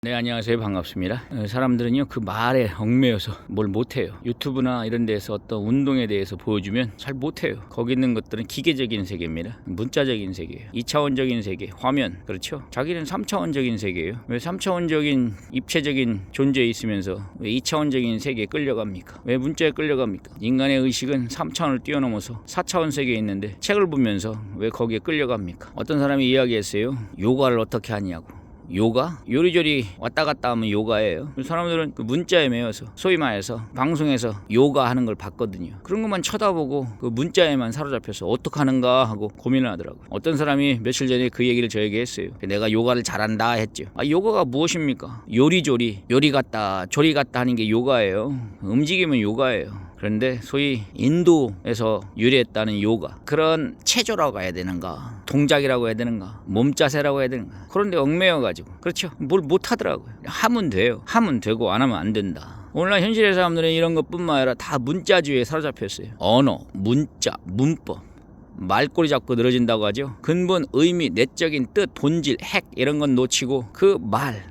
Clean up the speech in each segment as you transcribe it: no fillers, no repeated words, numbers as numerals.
네, 안녕하세요. 반갑습니다. 사람들은요 그 말에 얽매여서 뭘 못해요. 유튜브나 이런 데서 어떤 운동에 대해서 보여주면 잘 못해요. 거기 있는 것들은 기계적인 세계입니다. 문자적인 세계예요. 2차원적인 세계, 화면. 그렇죠? 자기는 3차원적인 세계예요. 왜 3차원적인 입체적인 존재에 있으면서 왜 2차원적인 세계에 끌려갑니까? 왜 문자에 끌려갑니까? 인간의 의식은 3차원을 뛰어넘어서 4차원 세계에 있는데 책을 보면서 왜 거기에 끌려갑니까? 어떤 사람이 이야기했어요. 요가를 어떻게 하냐고. 요가? 요리조리 왔다 갔다 하면 요가예요. 사람들은 그 문자에 매여서 소위 말해서 방송에서 요가 하는 걸 봤거든요. 그런 것만 쳐다보고 그 문자에만 사로잡혀서 어떡하는가 하고 고민을 하더라고요. 어떤 사람이 며칠 전에 그 얘기를 저에게 했어요. 내가 요가를 잘한다 했죠. 요가가 무엇입니까? 요리조리 요리 갔다 조리 갔다 하는 게 요가예요. 움직이면 요가예요. 그런데 소위 인도에서 유래했다는 요가, 그런 체조라고 해야 되는가, 동작이라고 해야 되는가, 몸자세라고 해야 되는가, 그런데 얽매여가지고 그렇죠, 뭘 못하더라고요. 하면 돼요. 하면 되고 안 하면 안 된다. 오늘날 현실의 사람들은 이런 것뿐만 아니라 다 문자주의에 사로잡혔어요. 언어, 문자, 문법, 말꼬리 잡고 늘어진다고 하죠. 근본, 의미, 내적인 뜻, 본질, 핵 이런 건 놓치고 그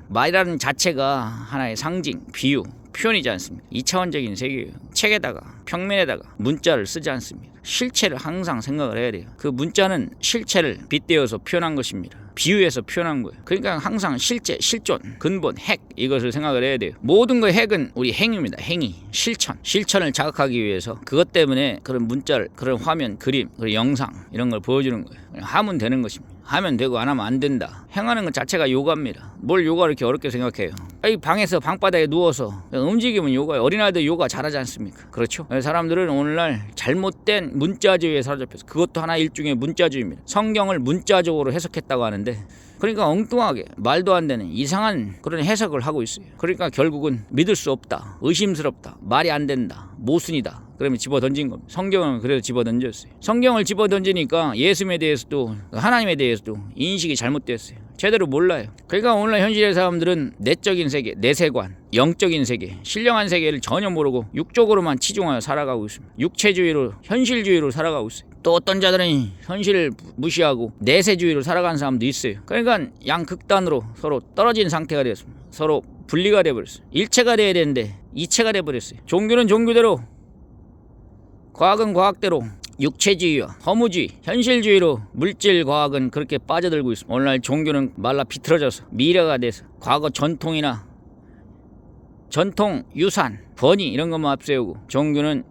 말이라는 자체가 하나의 상징, 비유, 표현이지 않습니까? 2차원적인 세계예요. 책에다가 평면에다가 문자를 쓰지 않습니다. 실체를 항상 생각을 해야 돼요. 그 문자는 실체를 빗대어서 표현한 것입니다. 비유해서 표현한 거예요. 그러니까 항상 실제, 실존, 근본, 핵 이것을 생각을 해야 돼요. 모든 거의 핵은 우리 행위입니다. 행위, 실천을 자극하기 위해서 그것 때문에 그런 문자를, 그런 화면, 그림, 그런 영상 이런 걸 보여주는 거예요. 하면 되는 것입니다. 하면 되고 안 하면 안 된다. 행하는 것 자체가 요가입니다. 뭘 요가를 이렇게 어렵게 생각해요? 이 방에서 방바닥에 누워서 움직이면 요가예요. 어린아이들 요가 잘하지 않습니까? 그렇죠? 사람들은 오늘날 잘못된 문자주의에 사로잡혀서, 그것도 하나 일종의 문자주의입니다. 성경을 문자적으로 해석했다고 하는데, 그러니까 엉뚱하게 말도 안 되는 이상한 그런 해석을 하고 있어요. 그러니까 결국은 믿을 수 없다, 의심스럽다, 말이 안 된다, 모순이다, 그러면 집어던진 겁니다. 성경은 그래서 집어던졌어요. 성경을 집어던지니까 예수님에 대해서도 하나님에 대해서도 인식이 잘못됐어요. 제대로 몰라요. 그러니까 오늘날 현실의 사람들은 내적인 세계, 내세관, 영적인 세계, 신령한 세계를 전혀 모르고 육적으로만 치중하여 살아가고 있습니다. 육체주의로, 현실주의로 살아가고 있어요. 또 어떤 자들은 현실을 무시하고 내세주의로 살아가는 사람도 있어요. 그러니까 양극단으로 서로 떨어진 상태가 되었습니다. 서로 분리가 되어버렸어요. 일체가 돼야 되는데 이체가 돼버렸어요. 종교는 종교대로, 과학은 과학대로, 육체주의와 허무주의, 현실주의로 물질 과학은 그렇게 빠져들고 있습니다. 오늘날 종교는 말라 비틀어져서 미래가 돼서 과거 전통이나 전통, 유산, 권위 이런 것만 앞세우고 종교는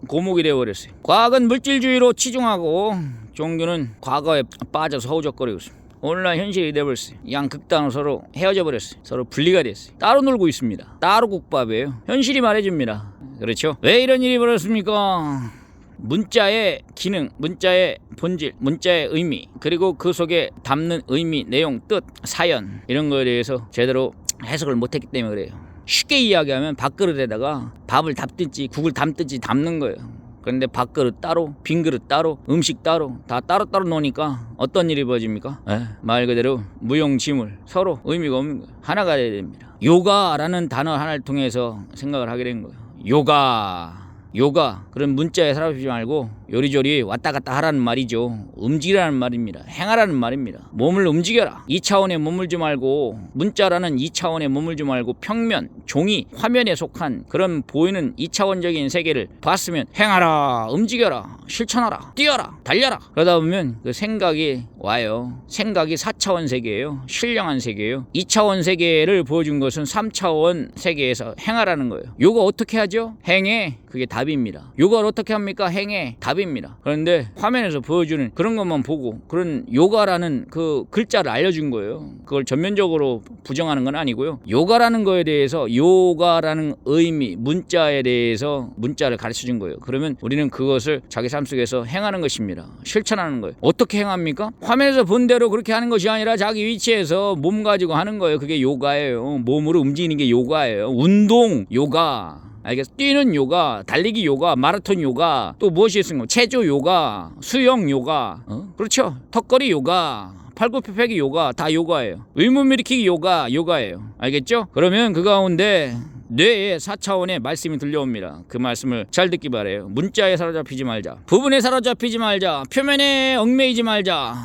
고목이 되어버렸어요. 과학은 물질주의로 치중하고 종교는 과거에 빠져서 허우적거리고 있습니다. 오늘날 현실이 되어버렸어요. 양극단으로 서로 헤어져 버렸어요. 서로 분리가 됐어요. 따로 놀고 있습니다. 따로 국밥이에요. 현실이 말해줍니다. 그렇죠? 왜 이런 일이 벌어졌습니까? 문자의 기능, 문자의 본질, 문자의 의미, 그리고 그 속에 담는 의미, 내용, 뜻, 사연 이런 거에 대해서 제대로 해석을 못했기 때문에 그래요. 쉽게 이야기하면 밥그릇에다가 밥을 담든지 국을 담든지 담는 거예요. 그런데 밥그릇 따로, 빈그릇 따로, 음식 따로, 다 따로따로 놓으니까 어떤 일이 벌어집니까? 말 그대로 무용지물, 서로 의미가 없는 거예요. 하나가 돼야 됩니다. 요가라는 단어 하나를 통해서 생각을 하게 된 거예요. 요가, 그런 문자에 사로잡히지 말고 요리조리 왔다 갔다 하라는 말이죠. 움직이라는 말입니다. 행하라는 말입니다. 몸을 움직여라. 2차원에 머물지 말고, 문자라는 2차원에 머물지 말고 평면, 종이, 화면에 속한 그런 보이는 2차원적인 세계를 봤으면 행하라, 움직여라, 실천하라, 뛰어라, 달려라. 그러다 보면 그 생각이 와요. 생각이 4차원 세계예요. 신령한 세계예요. 2차원 세계를 보여준 것은 3차원 세계에서 행하라는 거예요. 요거 어떻게 하죠? 행해. 그게 답입니다. 요가를 어떻게 합니까? 행해. 답입니다. 그런데 화면에서 보여주는 그런 것만 보고 그런 요가라는 그 글자를 알려준 거예요. 그걸 전면적으로 부정하는 건 아니고요. 요가라는 거에 대해서, 요가라는 의미, 문자에 대해서 문자를 가르쳐준 거예요. 그러면 우리는 그것을 자기 삶 속에서 행하는 것입니다. 실천하는 거예요. 어떻게 행합니까? 화면에서 본 대로 그렇게 하는 것이 아니라 자기 위치에서 몸 가지고 하는 거예요. 그게 요가예요. 몸으로 움직이는 게 요가예요. 운동, 요가. 알겠어? 뛰는 요가, 달리기 요가, 마라톤 요가, 또 무엇이 있습니까? 체조 요가, 수영 요가, 그렇죠? 턱걸이 요가, 팔굽혀펴기 요가, 다 요가예요. 의문 일으키기 요가예요. 알겠죠? 그러면 그 가운데 뇌에 4차원의 말씀이 들려옵니다. 그 말씀을 잘 듣기 바래요. 문자에 사로잡히지 말자, 부분에 사로잡히지 말자, 표면에 얽매이지 말자,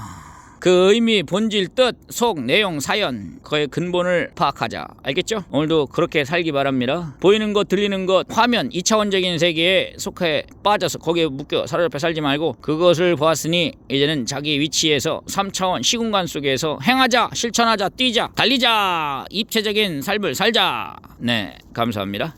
그 의미, 본질, 뜻, 속, 내용, 사연, 그의 근본을 파악하자. 알겠죠? 오늘도 그렇게 살기 바랍니다. 보이는 것, 들리는 것, 화면, 2차원적인 세계에 속해 빠져서 거기에 묶여 사로잡혀 살지 말고 그것을 보았으니 이제는 자기 위치에서 3차원 시공간 속에서 행하자, 실천하자, 뛰자, 달리자, 입체적인 삶을 살자. 네, 감사합니다.